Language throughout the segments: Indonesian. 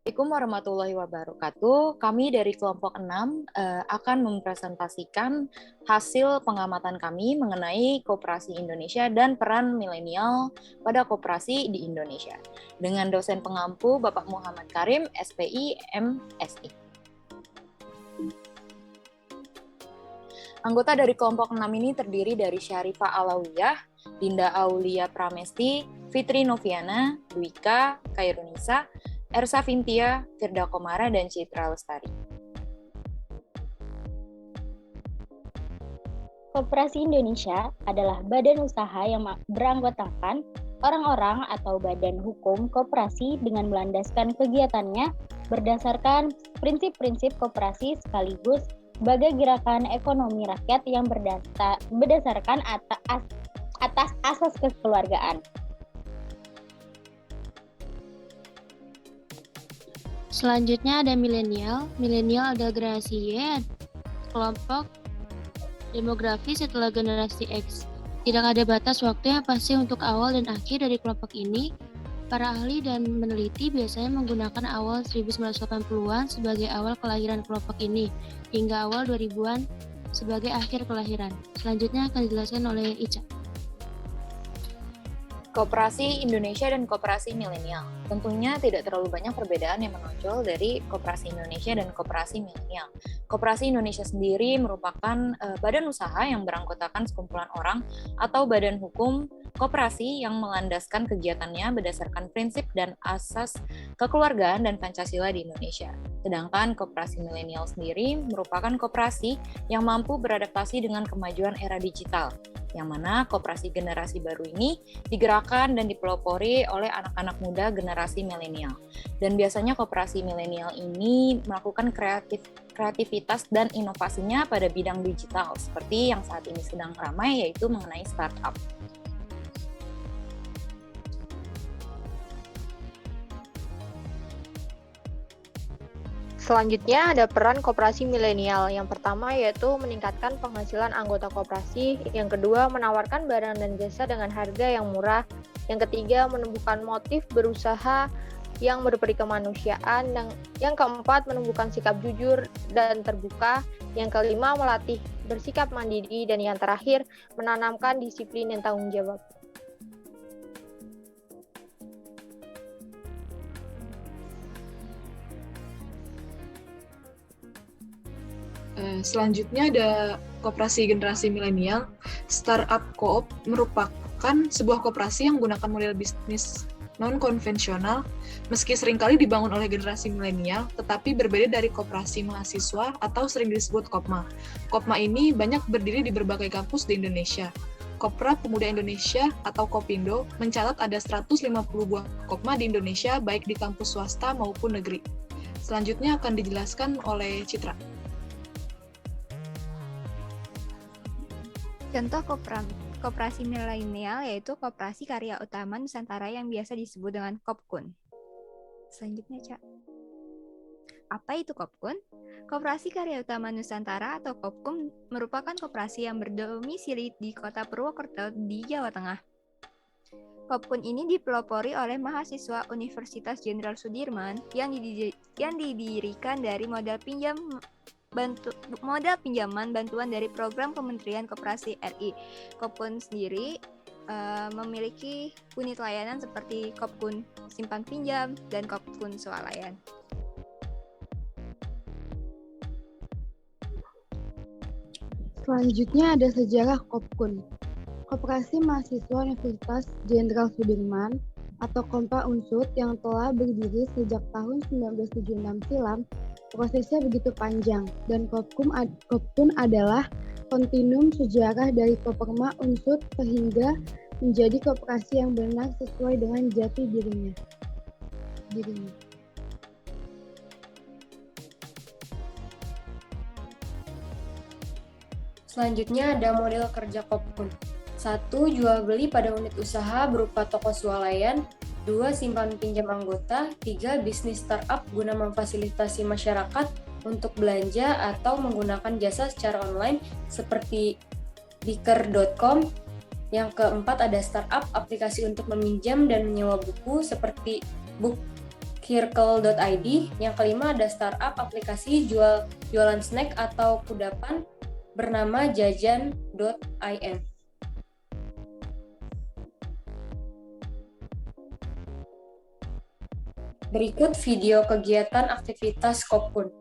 Assalamualaikum warahmatullahi wabarakatuh. Kami dari kelompok 6 akan mempresentasikan hasil pengamatan kami mengenai koperasi Indonesia dan peran milenial pada koperasi di Indonesia. Dengan dosen pengampu Bapak Muhammad Karim, SPI, MSI. Anggota dari kelompok 6 ini terdiri dari Syarifah Alawiyah, Dinda Aulia Pramesti, Fitri Noviana, Dwika, Kairunisa, Ersa Vintia, Firda Komara, dan Citra Lestari. Koperasi Indonesia adalah badan usaha yang beranggotakan orang-orang atau badan hukum koperasi dengan melandaskan kegiatannya berdasarkan prinsip-prinsip koperasi sekaligus sebagai gerakan ekonomi rakyat yang berdasarkan atas asas kekeluargaan. Selanjutnya ada milenial. Milenial adalah generasi Y, kelompok demografi setelah generasi X. Tidak ada batas waktu yang pasti untuk awal dan akhir dari kelompok ini. Para ahli dan meneliti biasanya menggunakan awal 1980-an sebagai awal kelahiran kelompok ini, hingga awal 2000-an sebagai akhir kelahiran. Selanjutnya akan dijelaskan oleh Ica. Koperasi Indonesia dan koperasi milenial. Tentunya tidak terlalu banyak perbedaan yang menonjol dari koperasi Indonesia dan koperasi milenial. Koperasi Indonesia sendiri merupakan badan usaha yang beranggotakan sekumpulan orang atau badan hukum koperasi yang melandaskan kegiatannya berdasarkan prinsip dan asas kekeluargaan dan Pancasila di Indonesia. Sedangkan koperasi milenial sendiri merupakan koperasi yang mampu beradaptasi dengan kemajuan era digital, yang mana koperasi generasi baru ini digerakkan dan dipelopori oleh anak-anak muda generasi milenial. Dan biasanya koperasi milenial ini melakukan kreativitas dan inovasinya pada bidang digital, seperti yang saat ini sedang ramai, yaitu mengenai startup. Selanjutnya ada peran koperasi milenial. Yang pertama yaitu meningkatkan penghasilan anggota koperasi. Yang kedua, menawarkan barang dan jasa dengan harga yang murah. Yang ketiga, menumbuhkan motif berusaha yang berperi kemanusiaan. Yang keempat, menumbuhkan sikap jujur dan terbuka. Yang kelima, melatih bersikap mandiri. Dan yang terakhir, menanamkan disiplin dan tanggung jawab. Selanjutnya ada koperasi generasi milenial. Startup Co-op merupakan sebuah koperasi yang menggunakan model bisnis non-konvensional, meski seringkali dibangun oleh generasi milenial, tetapi berbeda dari koperasi mahasiswa atau sering disebut Kopma. Kopma ini banyak berdiri di berbagai kampus di Indonesia. Kopra Pemuda Indonesia atau Kopindo mencatat ada 150 buah Kopma di Indonesia, baik di kampus swasta maupun negeri. Selanjutnya akan dijelaskan oleh Citra. Contoh koperasi milenial yaitu Koperasi Karya Utama Nusantara yang biasa disebut dengan Kopkun. Selanjutnya, Cak. Apa itu Kopkun? Koperasi Karya Utama Nusantara atau Kopkun merupakan koperasi yang berdomisili di Kota Purwokerto di Jawa Tengah. Kopkun ini dipelopori oleh mahasiswa Universitas Jenderal Sudirman yang didirikan dari modal pinjaman bantuan dari program Kementerian Koperasi RI. Kopkun sendiri memiliki unit layanan seperti Kopkun Simpan Pinjam dan Kopkun Swalayan. Selanjutnya ada sejarah Kopkun. Koperasi Mahasiswa Universitas Jenderal Sudirman atau Kompa Unsud yang telah berdiri sejak tahun 1976 silam. Prosesnya begitu panjang, dan Kopkun adalah kontinum sejarah dari Koperma Unsud sehingga menjadi koperasi yang benar sesuai dengan jati dirinya. Selanjutnya ada model kerja Kopkun. 1. Jual beli pada unit usaha berupa toko swalayan. 2. Simpan pinjam anggota. 3. Bisnis startup guna memfasilitasi masyarakat untuk belanja atau menggunakan jasa secara online seperti biker.com. Yang keempat ada startup, aplikasi untuk meminjam dan menyewa buku seperti bookcircle.id. Yang kelima ada startup, aplikasi jualan snack atau kudapan bernama jajan.in. Berikut video kegiatan aktivitas Kopkun.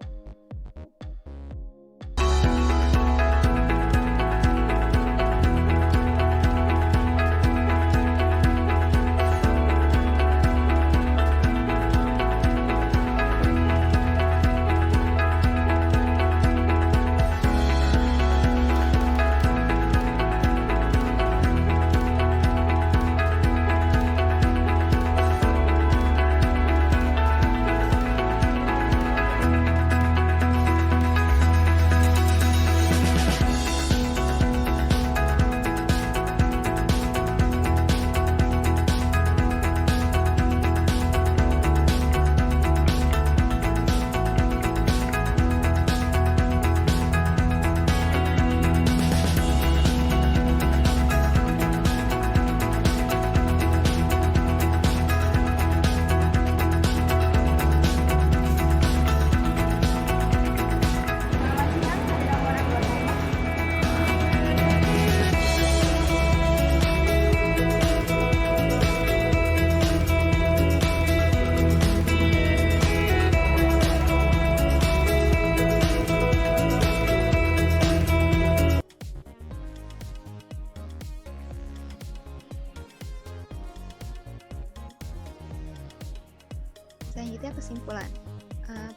Selanjutnya kesimpulan.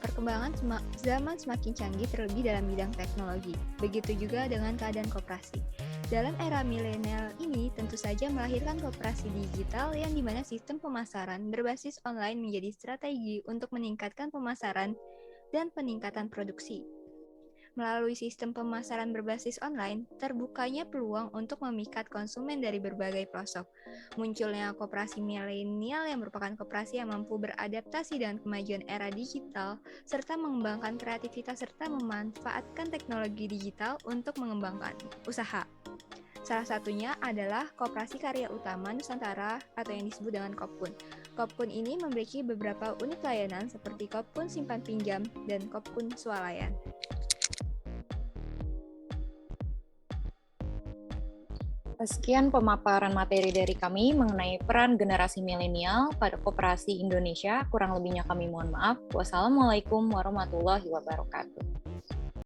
Perkembangan zaman semakin canggih terlebih dalam bidang teknologi. Begitu juga dengan keadaan koperasi. Dalam era milenial ini tentu saja melahirkan koperasi digital yang dimana sistem pemasaran berbasis online menjadi strategi untuk meningkatkan pemasaran dan peningkatan produksi. Melalui sistem pemasaran berbasis online, terbukanya peluang untuk memikat konsumen dari berbagai pelosok. Munculnya koperasi milenial yang merupakan koperasi yang mampu beradaptasi dengan kemajuan era digital, serta mengembangkan kreativitas serta memanfaatkan teknologi digital untuk mengembangkan usaha. Salah satunya adalah Koperasi Karya Utama Nusantara atau yang disebut dengan Kopkun. Kopkun ini memiliki beberapa unit layanan seperti Kopkun Simpan Pinjam dan Kopkun Swalayan. Sekian pemaparan materi dari kami mengenai peran generasi milenial pada koperasi Indonesia. Kurang lebihnya kami mohon maaf. Wassalamualaikum warahmatullahi wabarakatuh.